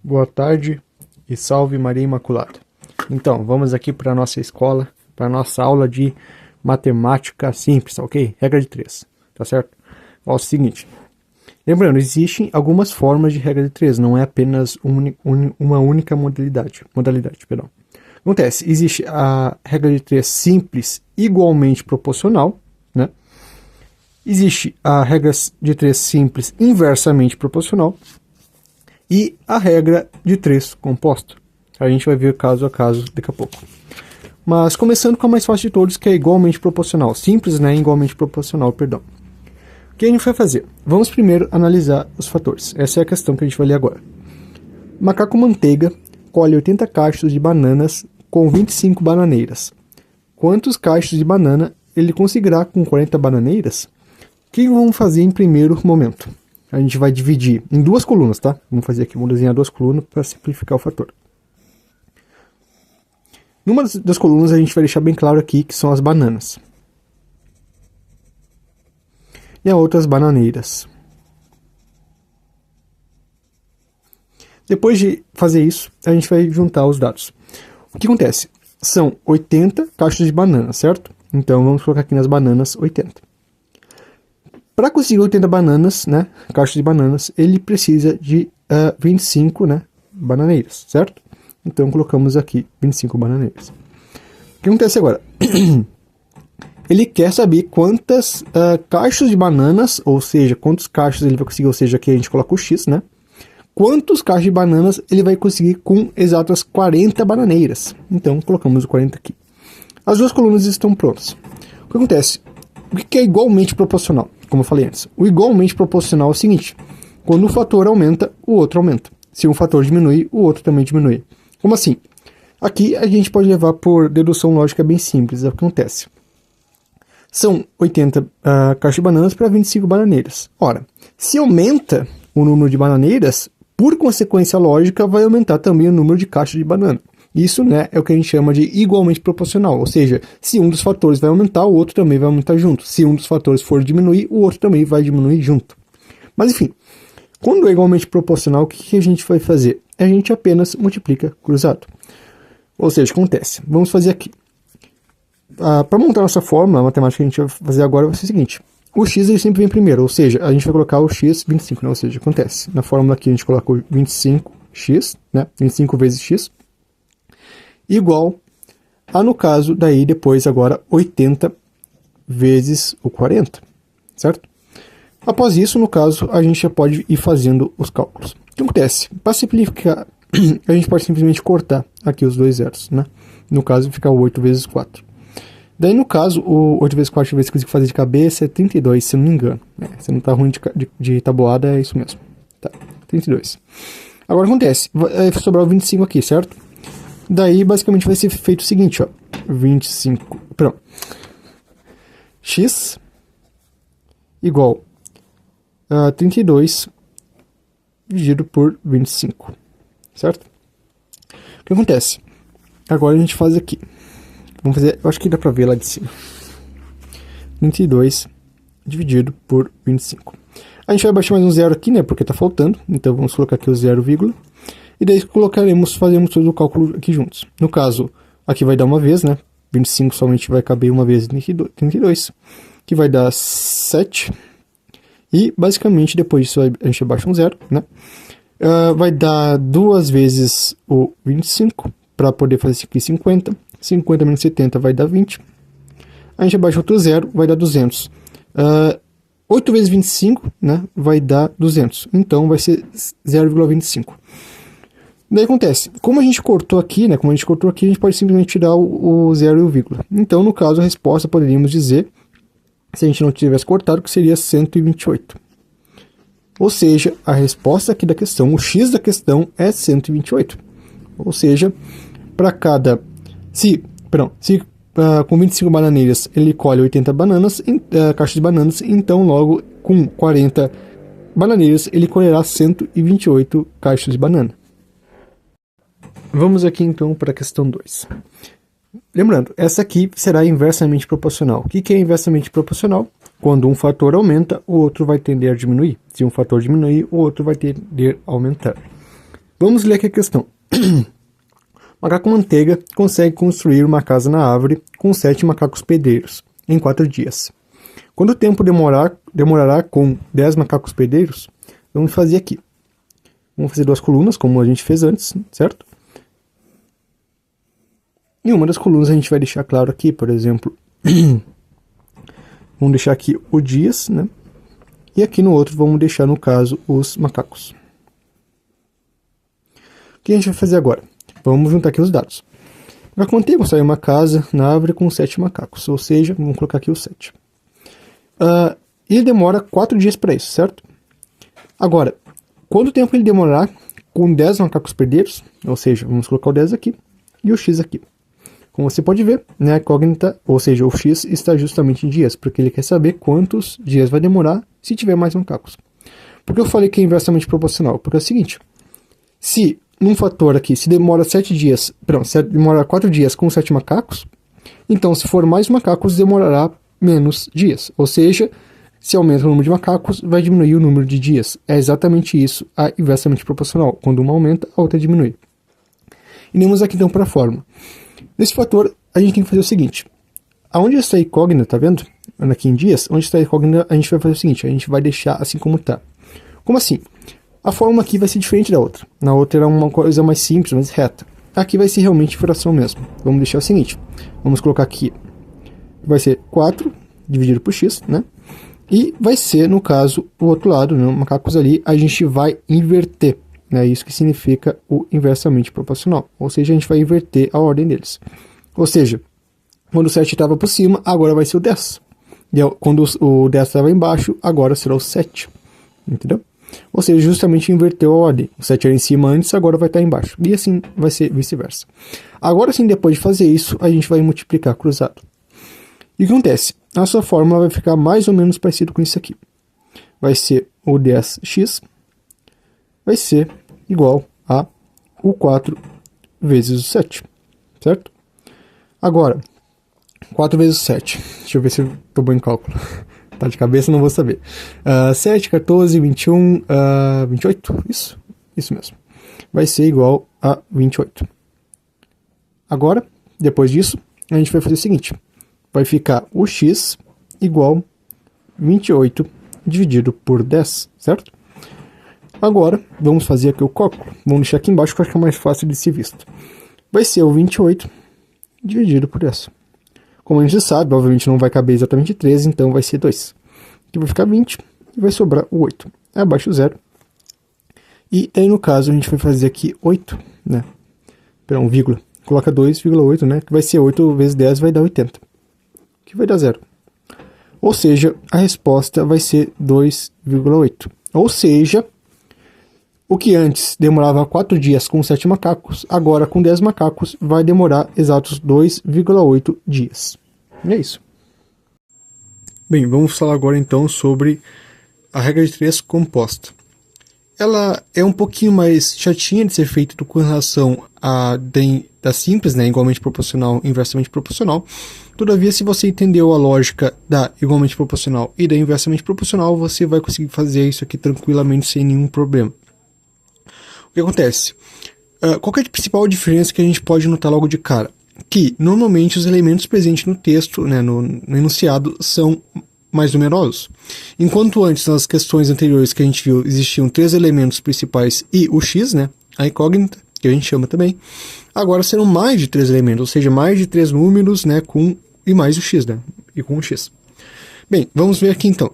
Boa tarde e salve Maria Imaculada. Então, vamos aqui para a nossa escola, para a nossa aula de matemática simples, ok? Regra de 3, tá certo? Ó, é o seguinte, lembrando, existem algumas formas de regra de 3, não é apenas uma única modalidade. Acontece, existe a regra de 3 simples igualmente proporcional, né? Existe a regra de 3 simples inversamente proporcional e a regra de 3 composta. A gente vai ver caso a caso daqui a pouco. Mas começando com a mais fácil de todos, que é igualmente proporcional. Simples, né? Igualmente proporcional, perdão. O que a gente vai fazer? Vamos primeiro analisar os fatores. Essa é a questão que a gente vai ler agora. Macaco Manteiga colhe 80 cachos de bananas com 25 bananeiras. Quantos cachos de banana ele conseguirá com 40 bananeiras? O que vamos fazer em primeiro momento? A gente vai dividir em duas colunas, tá? Vamos fazer aqui, vamos desenhar duas colunas para simplificar o fator. Numa das colunas a gente vai deixar bem claro aqui que são as bananas. E a outra as bananeiras. Depois de fazer isso, a gente vai juntar os dados. O que acontece? São 80 cachos de banana, certo? Então vamos colocar aqui nas bananas 80. Para conseguir 80 bananas, né, cachos de bananas, ele precisa de 25, né, bananeiras, certo? Então colocamos aqui 25 bananeiras. O que acontece agora? Ele quer saber quantas cachos de bananas, ou seja, quantos cachos ele vai conseguir, ou seja, aqui a gente coloca o X, né? Quantos cachos de bananas ele vai conseguir com exatas 40 bananeiras. Então colocamos o 40 aqui. As duas colunas estão prontas. O que acontece? O que é igualmente proporcional? Como eu falei antes, o igualmente proporcional é o seguinte: quando um fator aumenta, o outro aumenta. Se um fator diminui, o outro também diminui. Como assim? Aqui a gente pode levar por dedução lógica bem simples. É o que acontece. São 80 cachos de bananas para 25 bananeiras. Ora, se aumenta o número de bananeiras, por consequência lógica, vai aumentar também o número de cachos de banana. Isso, né, é o que a gente chama de igualmente proporcional, ou seja, se um dos fatores vai aumentar, o outro também vai aumentar junto. Se um dos fatores for diminuir, o outro também vai diminuir junto. Mas enfim, quando é igualmente proporcional, o que a gente vai fazer? A gente apenas multiplica cruzado. Ou seja, acontece. Vamos fazer aqui. Para montar nossa fórmula, a matemática que a gente vai fazer agora vai ser o seguinte. O x ele sempre vem primeiro, ou seja, a gente vai colocar o x 25, né? Ou seja, acontece. Na fórmula aqui a gente coloca o 25x, né? 25 vezes x, igual a, no caso, daí depois agora 80 vezes o 40, certo? Após isso, no caso, a gente já pode ir fazendo os cálculos. O que acontece? Para simplificar, a gente pode simplesmente cortar aqui os dois zeros, né? No caso, fica 8 vezes 4. Daí, no caso, o 8 vezes 4 vezes que eu consigo fazer de cabeça é 32, se eu não me engano. Se não tá ruim de tabuada, é isso mesmo. Tá, 32. Agora, acontece, vai sobrar o 25 aqui, certo? Daí, basicamente, vai ser feito o seguinte, ó. 25, pronto. X igual a 32 dividido por 25, certo? O que acontece? Agora a gente faz aqui. Vamos fazer, eu acho que dá pra ver lá de cima. 22 dividido por 25. A gente vai baixar mais um zero aqui, né, porque tá faltando. Então vamos colocar aqui o 0, e daí fazemos todo o cálculo aqui juntos. No caso, aqui vai dar uma vez, né? 25 somente vai caber uma vez em 32, que vai dar 7. E basicamente depois disso a gente abaixa um zero, né? Vai dar duas vezes o 25, para poder fazer isso aqui 50. 50 menos 70 vai dar 20. A gente abaixa outro zero, vai dar 200. 8 vezes 25, né, vai dar 200. Então vai ser 0,25. Daí acontece, como a gente cortou aqui, né, a gente pode simplesmente tirar o 0 e o vírgula. Então, no caso, a resposta poderíamos dizer, se a gente não tivesse cortado, que seria 128. Ou seja, a resposta aqui da questão, o x da questão é 128. Ou seja, para cada... Se com 25 bananeiras ele colhe 80 bananas, caixas de bananas, então logo com 40 bananeiras ele colherá 128 caixas de banana. Vamos aqui então para a questão 2. Lembrando, essa aqui será inversamente proporcional. O que é inversamente proporcional? Quando um fator aumenta, o outro vai tender a diminuir. Se um fator diminuir, o outro vai tender a aumentar. Vamos ler aqui a questão. Macaco Manteiga consegue construir uma casa na árvore com 7 macacos pedreiros em 4 dias. Quanto tempo demorará com 10 macacos pedreiros? Vamos fazer aqui. Vamos fazer 2 colunas, como a gente fez antes, certo? Em uma das colunas a gente vai deixar claro aqui, por exemplo, vamos deixar aqui o dias, né? E aqui no outro vamos deixar, no caso, os macacos. O que a gente vai fazer agora? Vamos juntar aqui os dados. Macaco Manteiga constrói uma casa na árvore com 7 macacos, ou seja, vamos colocar aqui os 7. Ele demora 4 dias para isso, certo? Agora, quanto tempo ele demorará com 10 macacos pedreiros? Ou seja, vamos colocar o 10 aqui e o x aqui. Como você pode ver, né, a incógnita, ou seja, o x está justamente em dias, porque ele quer saber quantos dias vai demorar se tiver mais macacos. Por que eu falei que é inversamente proporcional? Porque é o seguinte, se num fator aqui, se demora 7 dias, se demora 4 dias com 7 macacos, então se for mais macacos, demorará menos dias. Ou seja, se aumenta o número de macacos, vai diminuir o número de dias. É exatamente isso, a inversamente proporcional. Quando uma aumenta, a outra diminui. Iremos aqui então para a fórmula. Nesse fator, a gente tem que fazer o seguinte. Aonde está a incógnita, tá vendo? Aqui em dias, onde está a incógnita, a gente vai fazer o seguinte. A gente vai deixar assim como está. Como assim? A fórmula aqui vai ser diferente da outra. Na outra era uma coisa mais simples, mais reta. Aqui vai ser realmente fração mesmo. Vamos deixar o seguinte. Vamos colocar aqui. Vai ser 4 dividido por x, né? E vai ser, no caso, o outro lado, né? Macacos ali, a gente vai inverter. Né? Isso que significa o inversamente proporcional. Ou seja, a gente vai inverter a ordem deles. Ou seja, quando o 7 estava por cima, agora vai ser o 10. E quando o 10 estava embaixo, agora será o 7. Entendeu? Ou seja, justamente inverteu a ordem. O 7 era em cima antes, agora vai estar embaixo. E assim vai ser vice-versa. Agora sim, depois de fazer isso, a gente vai multiplicar cruzado. E o que acontece? A sua fórmula vai ficar mais ou menos parecido com isso aqui. Vai ser o 10x vai ser igual a o 4 vezes o 7. Certo? Agora, 4 vezes o 7. Deixa eu ver se eu estou bom em cálculo. Tá de cabeça, não vou saber. 7, 14, 21, 28. Isso mesmo. Vai ser igual a 28. Agora, depois disso, a gente vai fazer o seguinte. Vai ficar o x igual 28 dividido por 10, certo? Agora, vamos fazer aqui o cálculo. Vamos deixar aqui embaixo, que eu acho que é mais fácil de ser visto. Vai ser o 28 dividido por 10. Como a gente sabe, obviamente não vai caber exatamente 13, então vai ser 2. Aqui vai ficar 20 e vai sobrar o 8. Abaixo o 0. E aí, no caso, a gente vai fazer aqui 8, né? Perdão, vírgula. Coloca 2,8, né? Que vai ser 8 vezes 10, vai dar 80. Que vai dar 0. Ou seja, a resposta vai ser 2,8. Ou seja, o que antes demorava 4 dias com 7 macacos, agora com 10 macacos vai demorar exatos 2,8 dias. E é isso. Bem, vamos falar agora então sobre a regra de 3 composta. Ela é um pouquinho mais chatinha de ser feita com relação à da simples, né, igualmente proporcional, inversamente proporcional. Todavia, se você entendeu a lógica da igualmente proporcional e da inversamente proporcional, você vai conseguir fazer isso aqui tranquilamente sem nenhum problema. O que acontece? Qual que é a principal diferença que a gente pode notar logo de cara? Que, normalmente, os elementos presentes no texto, né, no enunciado, são mais numerosos. Enquanto antes, nas questões anteriores que a gente viu, existiam 3 elementos principais e o x, né, a incógnita, que a gente chama também, agora serão mais de 3 elementos, ou seja, mais de 3 números, né, e mais o x, né, e com o x. Bem, vamos ver aqui então.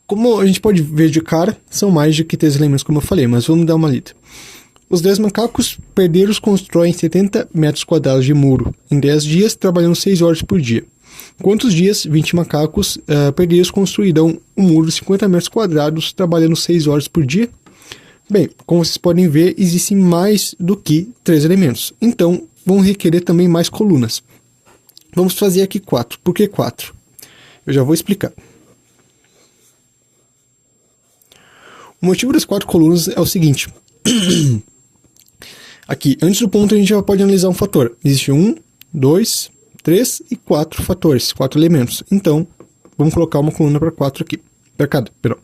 Como a gente pode ver de cara, são mais de que 3 elementos, como eu falei, mas vamos dar uma lida. Os 10 macacos pedreiros constroem 70 metros quadrados de muro em 10 dias, trabalhando 6 horas por dia. Quantos dias 20 macacos pedreiros construirão um muro de 50 metros quadrados, trabalhando 6 horas por dia? Bem, como vocês podem ver, existem mais do que 3 elementos. Então, vão requerer também mais colunas. Vamos fazer aqui 4. Por que 4? Eu já vou explicar. O motivo das 4 colunas é o seguinte. Aqui, antes do ponto, a gente já pode analisar um fator. Existe 1, 2, 3 e 4 fatores, 4 elementos. Então, vamos colocar uma coluna para 4 aqui. Para cada, perdão.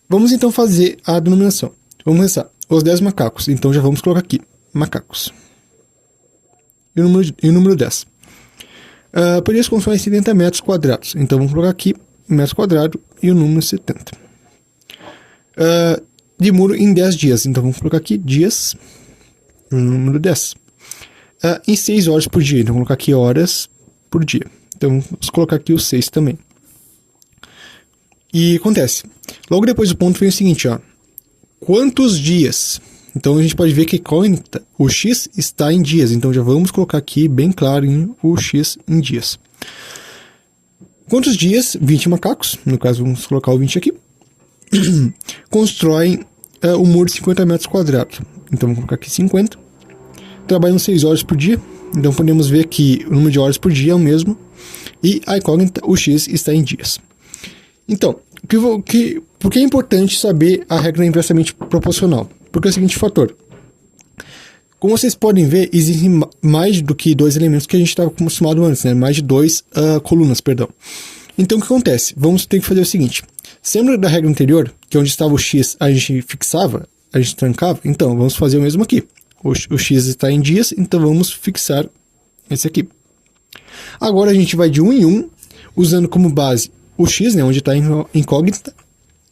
Vamos então fazer a denominação. Vamos começar. os 10 macacos. Então já vamos colocar aqui, macacos. E o número 10. Poderia consumir 70 metros quadrados. Então vamos colocar aqui, metro quadrado e o número 70. De muro em 10 dias. Então vamos colocar aqui, dias, o número 10. Em 6 horas por dia. Então vamos colocar aqui, horas por dia. Então vamos colocar aqui o 6 também. E acontece, logo depois do ponto vem o seguinte, ó. Quantos dias? Então a gente pode ver que o x está em dias. Então já vamos colocar aqui bem claro em o x em dias. Quantos dias? 20 macacos. No caso vamos colocar o 20 aqui. Constroem o muro de 50 metros quadrados. Então vamos colocar aqui 50. Trabalham 6 horas por dia. Então podemos ver que o número de horas por dia é o mesmo. E a incógnita, o x, está em dias. Então, por que é importante saber a regra inversamente proporcional? Porque é o seguinte fator. Como vocês podem ver, existem mais do que 2 elementos que a gente estava acostumado antes, né? Mais de 2 colunas, perdão. Então, o que acontece? Vamos ter que fazer o seguinte. Se lembra da regra anterior, que onde estava o x a gente fixava, a gente trancava? Então, vamos fazer o mesmo aqui. O x está em dias, então vamos fixar esse aqui. Agora a gente vai de 1 em 1, usando como base o x, né, onde está a incógnita,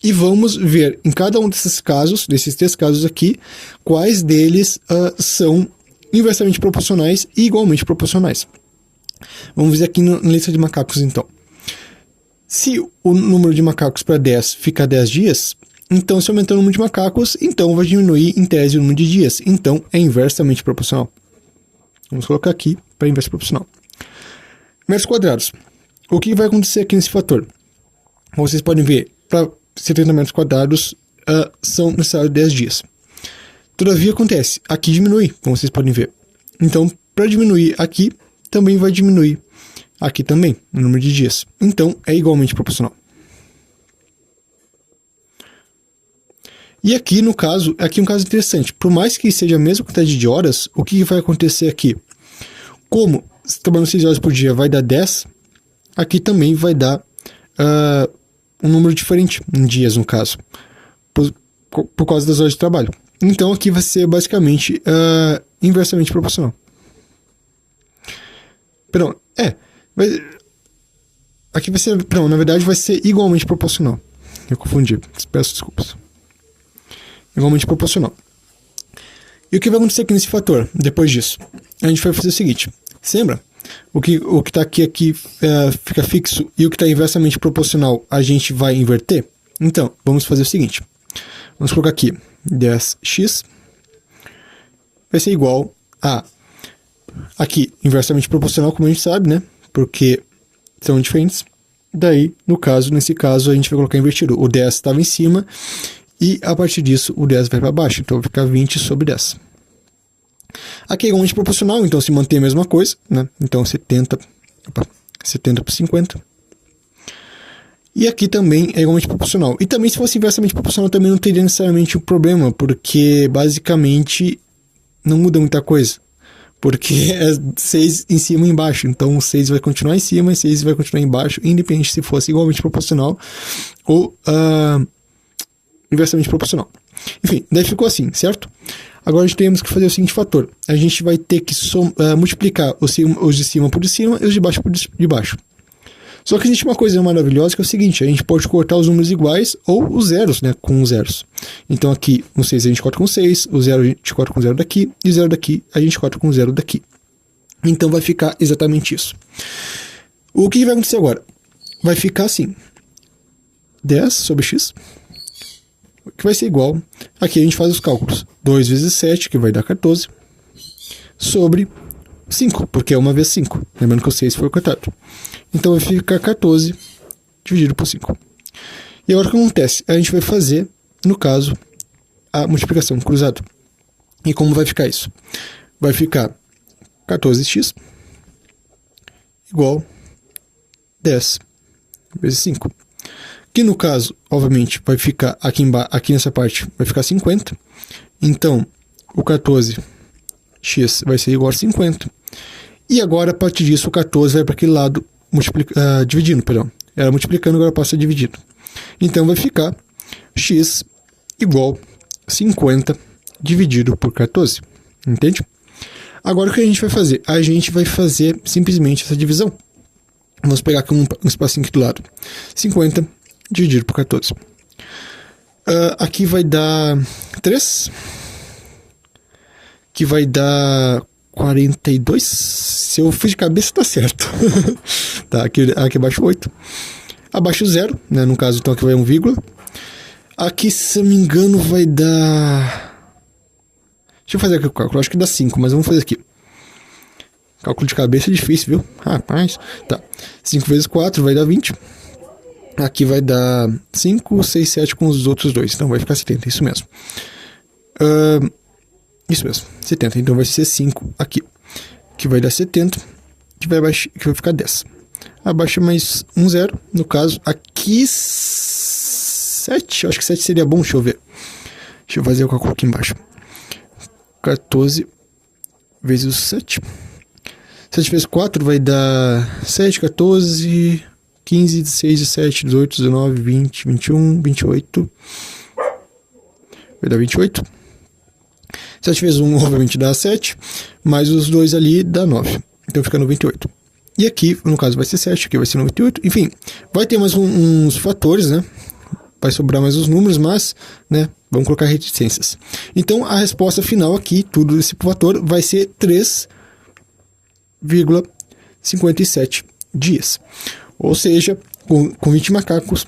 e vamos ver em cada um desses 3 casos aqui, quais deles são inversamente proporcionais e igualmente proporcionais. Vamos ver aqui na lista de macacos, então. Se o número de macacos para 10 fica 10 dias, então se aumentar o número de macacos, então vai diminuir em tese o número de dias. Então é inversamente proporcional. Vamos colocar aqui para inverso proporcional. Metros quadrados. O que vai acontecer aqui nesse fator? Vocês podem ver, para 70 metros quadrados são necessários 10 dias. Todavia acontece, aqui diminui, como vocês podem ver. Então, para diminuir aqui, também vai diminuir aqui também, o número de dias. Então, é igualmente proporcional. E aqui, no caso, aqui é um caso interessante. Por mais que seja a mesma quantidade de horas, o que vai acontecer aqui? Como trabalhando 6 horas por dia vai dar 10, aqui também vai dar um número diferente em dias, no caso, por causa das horas de trabalho. Então aqui vai ser basicamente inversamente proporcional. Perdão, aqui vai ser, não, na verdade vai ser igualmente proporcional. Eu confundi, peço desculpas. Igualmente proporcional. E o que vai acontecer aqui nesse fator, depois disso? A gente vai fazer o seguinte, você lembra? O que está aqui fica fixo e o que está inversamente proporcional a gente vai inverter? Então, vamos fazer o seguinte. Vamos colocar aqui 10x vai ser igual a aqui, inversamente proporcional, como a gente sabe, né? Porque são diferentes. Daí, nesse caso, a gente vai colocar invertido. O 10 estava em cima e a partir disso o 10 vai para baixo. Então vai ficar 20 sobre 10. Aqui é igualmente proporcional, então se mantém a mesma coisa, né? Então 70 por 50. E aqui também é igualmente proporcional. E também se fosse inversamente proporcional também não teria necessariamente um problema, porque basicamente não muda muita coisa. Porque é 6 em cima e embaixo, então 6 vai continuar em cima e 6 vai continuar embaixo, independente se fosse igualmente proporcional ou inversamente proporcional. Enfim, daí ficou assim, certo? Agora a gente temos que fazer o seguinte fator. A gente vai ter que multiplicar os de cima por de cima e os de baixo por de baixo. Só que existe uma coisa maravilhosa que é o seguinte, a gente pode cortar os números iguais ou os zeros, né, com os zeros. Então aqui o 6 a gente corta com 6, o 0 a gente corta com 0 daqui, e o 0 daqui a gente corta com 0 daqui. Então vai ficar exatamente isso. O que vai acontecer agora? Vai ficar assim, 10 sobre x, que vai ser igual, aqui a gente faz os cálculos, 2 vezes 7, que vai dar 14, sobre 5, porque é 1 vezes 5, lembrando que o 6 foi cortado. Então vai ficar 14 dividido por 5. E agora o que acontece? A gente vai fazer, no caso, a multiplicação cruzada. E como vai ficar isso? Vai ficar 14x igual 10 vezes 5. Que no caso, obviamente, vai ficar aqui nessa parte, vai ficar 50. Então, o 14x vai ser igual a 50. E agora, a partir disso, o 14 vai para aquele lado, dividindo, perdão. Era multiplicando, agora passa dividindo. Então, vai ficar x igual a 50 dividido por 14. Entende? Agora o que a gente vai fazer? A gente vai fazer simplesmente essa divisão. Vamos pegar aqui um espacinho aqui do lado. 50 dividido por 14. Aqui vai dar 3. Que vai dar 42. Se eu fiz de cabeça, tá certo. Tá, aqui abaixo 8. Abaixo 0, né? No caso, então aqui vai 1, vírgula. Aqui, se eu não me engano, vai dar... Deixa eu fazer aqui o cálculo. Acho que dá 5, mas vamos fazer aqui. Cálculo de cabeça é difícil, viu? Rapaz. Tá. 5 vezes 4 vai dar 20. Aqui vai dar 5, 6, 7 com os outros dois. Então vai ficar 70, isso mesmo. Isso mesmo, 70. Então vai ser 5 aqui. Que vai dar 70. Que vai ficar 10. Abaixa mais 1, 0. No caso, aqui 7. Acho que 7 seria bom, deixa eu ver. Deixa eu fazer o cálculo aqui embaixo. 14 vezes 7. 7 vezes 4 vai dar 7, 14, 15, 16, 17, 18, 19, 20, 21, 28. Vai dar 28. 7 vezes 1, obviamente, dá 7. Mais os dois ali dá 9. Então fica 98. E aqui, no caso, vai ser 7. Aqui vai ser 98. Enfim, vai ter mais uns fatores, né? Vai sobrar mais os números, mas, né? Vamos colocar reticências. Então, a resposta final aqui, tudo desse fator, vai ser 3,57 dias. Ou seja, com 20 macacos,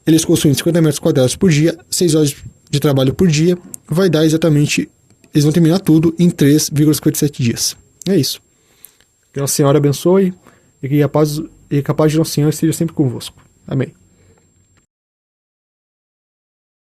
eles construem 50 metros quadrados por dia, 6 horas de trabalho por dia, vai dar exatamente, eles vão terminar tudo em 3,57 dias. É isso. Que Nossa Senhora abençoe e que a paz de Nossa Senhora esteja sempre convosco. Amém.